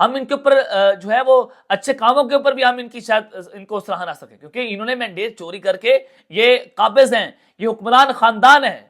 ہم ان کے اوپر جو ہے وہ اچھے کاموں کے اوپر بھی ہم ان کی شاید ان کو سراہنا سکیں، کیونکہ انہوں نے مینڈیٹ چوری کر کے یہ قابض ہیں، یہ حکمران خاندان ہے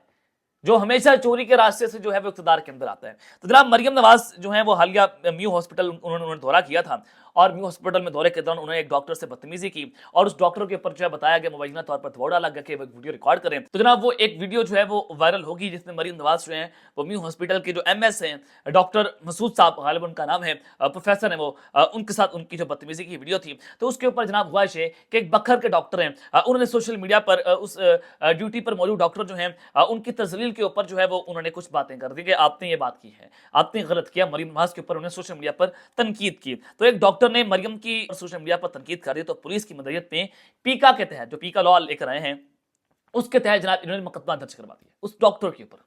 جو ہمیشہ چوری کے راستے سے جو ہے وہ اقتدار کے اندر آتا ہے۔ تو جناب مریم نواز جو ہیں وہ حالیہ میو ہاسپٹل انہوں نے دورہ کیا تھا، اور میو ہاسپٹل میں دورے کے دوران انہوں نے ایک ڈاکٹر سے بدتمیزی کی، اور اس ڈاکٹر کے اوپر جو ہے بتایا گیا، مبینہ طور پر دباؤ ڈالا گیا کہ وہ ویڈیو ریکارڈ کریں۔ تو جناب وہ ایک ویڈیو جو ہے وہ وائرل ہوگی جس میں مریم نواز جو ہیں وہ میو ہاسپٹل کے جو ایم ایس ہیں، ڈاکٹر مسعود صاحب غالباً ان کا نام ہے، پروفیسر ہیں وہ، ان کے ساتھ ان کی جو بدتمیزی کی ویڈیو تھی، تو اس کے اوپر جناب ہوا ہے کہ ایک بکھر کے ڈاکٹر ہیں، انہوں نے سوشل میڈیا پر اس ڈیوٹی پر موجود ڈاکٹر جو ہیں ان کی تذلیل کے اوپر جو ہے وہ انہوں نے کچھ باتیں کر دی کہ آپ نے یہ بات کی ہے، آپ نے غلط کیا، مریم نواز کے اوپر انہوں نے سوشل میڈیا پر تنقید کی۔ تو ایک ڈاکٹر نے مریم کی سوشل میڈیا پر تنقید کر دی، تو پولیس کی مدد میں پیکا کے تحت، جو پیکا لا لے کر آئے ہیں، اس کے تحت جناب انہوں نے مقدمہ درج کروا دیا اس ڈاکٹر کے اوپر۔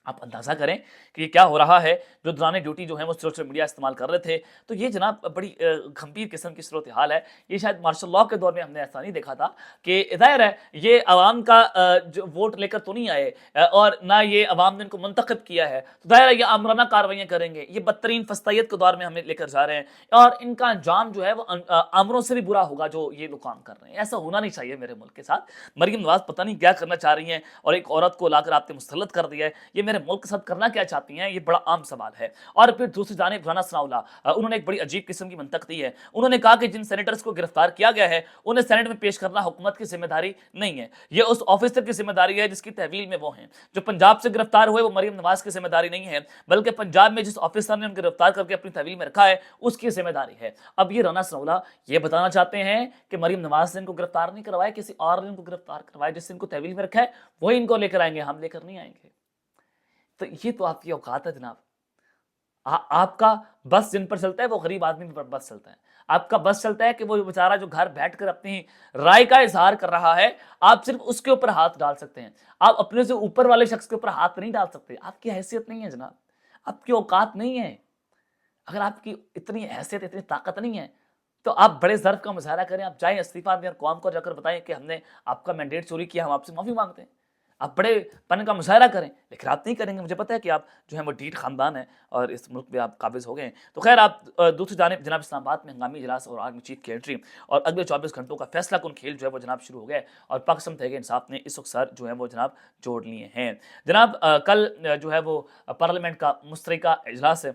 آپ اندازہ کریں کہ یہ کیا ہو رہا ہے، جو دوران ڈیوٹی جو ہے وہ سوشل میڈیا استعمال کر رہے تھے۔ تو یہ جناب بڑی گھمبیر قسم کی صورتحال ہے، یہ شاید مارشل لاء کے دور میں ہم نے ایسا نہیں دیکھا تھا کہ ظاہر ہے یہ عوام کا جو ووٹ لے کر تو نہیں آئے، اور نہ یہ عوام نے ان کو منتخب کیا ہے، تو ظاہر ہے یہ آمرانہ کاروائیاں کریں گے، یہ بدترین فسطائیت کے دور میں ہمیں لے کر جا رہے ہیں، اور ان کا انجام جو ہے وہ آمروں سے بھی برا ہوگا جو یہ لوگ کام کر رہے ہیں۔ ایسا ہونا نہیں چاہیے میرے ملک کے ساتھ۔ مریم نواز پتہ نہیں کیا کرنا چاہ رہی ہیں، اور ایک عورت کو لا کر آپ نے مسلط کر دیا ہے، یہ میرے ملک کے ساتھ کرنا کیا چاہتی ہیں، یہ بڑا عام سوال ہے۔ اور پھر دوسری جانب رانا ثناءاللہ، انہوں نے ایک بڑی عجیب قسم کی منطق دی ہے، انہوں نے کہا کہ جن سینیٹرز کو گرفتار کیا گیا ہے انہیں سینیٹ میں پیش کرنا حکومت کی ذمہ داری نہیں ہے، یہ اس آفیسر کی ذمہ داری ہے جس کی تحویل میں وہ ہیں۔ جو پنجاب سے گرفتار ہوئے وہ مریم نواز کی ذمہ داری نہیں ہے، بلکہ پنجاب میں جس آفیسر نے ان کو گرفتار کر کے اپنی تحویل میں رکھا ہے اس کی ذمہ داری ہے۔ اب یہ رانا ثناءاللہ یہ بتانا چاہتے ہیں کہ مریم نواز نے ان کو گرفتار نہیں کروایا، کسی اور نے ان کو گرفتار کروایا، جس سے ان کو تحویل میں رکھا ہے وہی ان کو لے کر آئیں گے، ہم لے کر نہیں آئیں گے۔ تو یہ تو آپ کی اوقات ہے جناب، آپ کا بس جن پر چلتا ہے وہ غریب آدمی پر بس چلتا ہے، آپ کا بس چلتا ہے کہ وہ بیچارہ جو گھر بیٹھ کر اپنی رائے کا اظہار کر رہا ہے، آپ صرف اس کے اوپر ہاتھ ڈال سکتے ہیں، آپ اپنے سے اوپر والے شخص کے اوپر ہاتھ نہیں ڈال سکتے، آپ کی حیثیت نہیں ہے جناب، آپ کی اوقات نہیں ہے۔ اگر آپ کی اتنی حیثیت، اتنی طاقت نہیں ہے تو آپ بڑے ظرف کا مظاہرہ کریں، آپ جائیں استعفیٰ دیں اور قوم کو جا کر بتائیں کہ ہم نے آپ کا مینڈیٹ چوری کیا، ہم آپ سے معافی مانگتے ہیں، آپ بڑے پن کا مظاہرہ کریں، لیکن آپ نہیں کریں گے۔ مجھے پتہ ہے کہ آپ جو ہے وہ ڈھیٹ خاندان ہیں اور اس ملک میں آپ قابض ہو گئے ہیں۔ تو خیر، آپ دوسری جانب جناب اسلام آباد میں ہنگامی اجلاس اور آرمی چیف کی انٹری اور اگلے 24 گھنٹوں کا فیصلہ کن کھیل جو ہے وہ جناب شروع ہو گیا ہے، اور پاکستان تحریک انصاف نے اس وقت سر جو ہے وہ جناب جوڑ لیے ہیں۔ جناب کل جو ہے وہ پارلیمنٹ کا مشترکہ اجلاس ہے،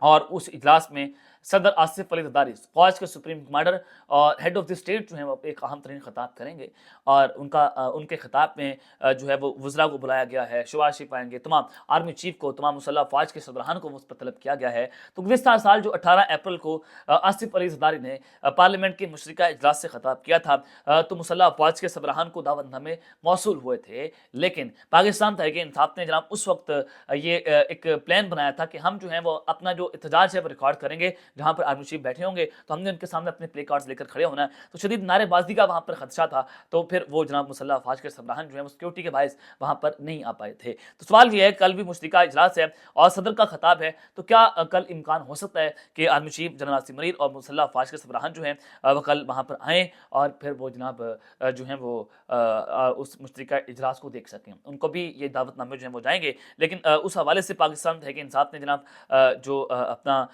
اور اس اجلاس میں صدر آصف علی زرداری فوج کے سپریم کمانڈر اور ہیڈ آف دی اسٹیٹ جو ہیں وہ ایک اہم ترین خطاب کریں گے، اور ان کے خطاب میں جو ہے وہ وزراء کو بلایا گیا ہے، شباز شریف آئیں گے، تمام آرمی چیف کو، تمام مسلح افواج کے سربراہان کو اس پر طلب کیا گیا ہے۔ تو گزشتہ سال جو 18 اپریل کو آصف علی زرداری نے پارلیمنٹ کے مشترکہ اجلاس سے خطاب کیا تھا، تو مسلح افواج کے سربراہان کو دعوت نامے موصول ہوئے تھے، لیکن پاکستان تحریک انصاف نے جناب اس وقت یہ ایک پلان بنایا تھا کہ ہم جو ہیں وہ اپنا جو احتجاج ہے وہ ریکارڈ کریں گے، جہاں پر آرمی چیف بیٹھے ہوں گے تو ہم نے ان کے سامنے اپنے پلے کارڈز لے کر کھڑے ہونا ہے۔ تو شدید نعرے بازی کا وہاں پر خدشہ تھا، تو پھر وہ جناب مسلح افواج کے سربراہان جو ہیں وہ سیکورٹی کے باعث وہاں پر نہیں آ پائے تھے۔ تو سوال یہ ہے، کل بھی مشترکہ اجلاس ہے اور صدر کا خطاب ہے، تو کیا کل امکان ہو سکتا ہے کہ army chief general Asim Munir اور مسلح افواج کے سربراہان جو ہیں وہ کل وہاں پر آئیں اور پھر وہ جناب جو ہیں وہ اس مشترکہ اجلاس کو دیکھ سکیں؟ ان کو بھی یہ دعوت نامے جو ہیں وہ جائیں گے، لیکن اس حوالے سے پاکستان تحریک انصاف نے جناب جو اپنا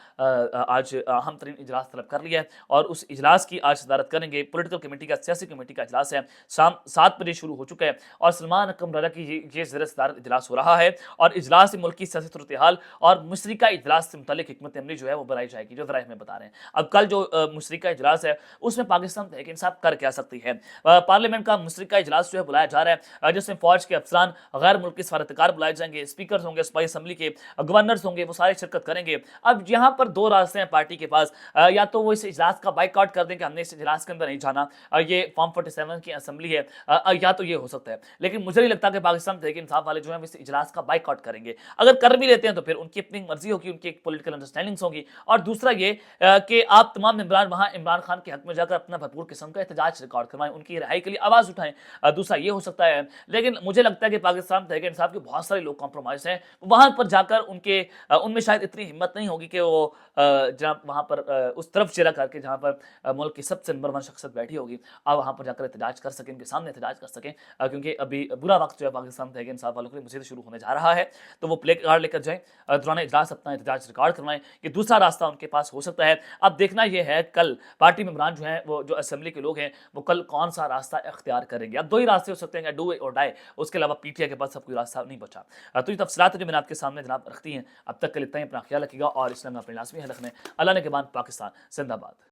آج اہم ترین اجلاس طلب کر لیا ہے، اور اس اجلاس کی آج صدارت کریں گے پولیٹیکل کمیٹی کا، سیاسی کمیٹی کا اجلاس ہے، شام 7 بجے شروع ہو چکا ہے، اور سلمان اکرم رضا کی یہ زیر صدارت اجلاس ہو رہا ہے، اور اجلاس سے ملکی سیاسی صورتحال اور مشترکہ اجلاس سے متعلق حکمت عملی جو ہے وہ بنائی جائے گی، جو ذرائع ہمیں بتا رہے ہیں۔ اب کل جو مشترکہ اجلاس ہے اس میں پاکستان تحریک انصاف کر کیا سکتی ہے؟ پارلیمنٹ کا مشترکہ اجلاس جو ہے بلایا جا رہا ہے، جس میں فوج کے افسران، غیر ملکی سفارتکار بلائے جائیں گے، اسپیکرز ہوں گے، صوبائی اسمبلی کے گورنرز ہوں گے، وہ سارے شرکت کریں گے۔ اب یہاں پر دو راستے ہیں پارٹی کے پاس، یا تو وہ اس اجلاس کا بائیک آؤٹ کر دیں کہ ہم نے اس اجلاس کے اندر نہیں جانا، یہ فارم 47 کی اسمبلی ہے، یا تو یہ ہو سکتا ہے، لیکن مجھے نہیں لگتا کہ پاکستان تحریک انصاف والے جو ہیں اس اجلاس کا بائیک آؤٹ کریں گے۔ اگر کر بھی لیتے ہیں تو پھر ان کی اپنی مرضی ہوگی، ان کی ایک پولیٹیکل انڈرسٹینڈنگز ہوگی، اور دوسرا یہ کہ آپ تمام ممبران وہاں عمران خان کے حق میں جا کر اپنا بھرپور قسم کا احتجاج ریکارڈ کروائیں، ان کی رہائی کے لیے آواز اٹھائیں، دوسرا یہ ہو سکتا ہے۔ لیکن مجھے لگتا ہے کہ پاکستان تحریک انصاف کے بہت سارے لوگ کمپرومائز ہیں، وہاں پر جا کر ان میں شاید اتنی ہمت نہیں ہوگی کہ وہ جناب وہاں پر اس طرف چہرہ کر کے جہاں پر ملک کی سب سے نمبر 1 شخصیت بیٹھی ہوگی، آپ وہاں پر جا کر احتجاج کر سکیں، ان کے سامنے احتجاج کر سکیں، کیونکہ ابھی برا وقت جو ہے پاکستان تحریک انصاف والوں کے لیے مزید شروع ہونے جا رہا ہے۔ تو وہ پلے کارڈ لے کر جائیں، دوران اجلاس اپنا احتجاج ریکارڈ کروائیں، کہ دوسرا راستہ ان کے پاس ہو سکتا ہے۔ اب دیکھنا یہ ہے کل پارٹی ممبران جو ہیں، وہ جو اسمبلی کے لوگ ہیں، وہ کل کون سا راستہ اختیار کریں گے۔ اب 2 ہی راستے ہو سکتے ہیں، ڈو اور ڈائی، اس کے علاوہ پی ٹی آئی کے پاس اب کوئی راستہ نہیں بچا۔ تو یہ تفصیلات جو میں نے آپ کے سامنے جناب رکھتی ہیں، اب تک کے لیے اتنا ہی، اپنا خیال رکھیے گا اور اسلام میں اپنے لازمی ہے رکھنے۔ اللہ نے کے بعد پاکستان زندہ باد۔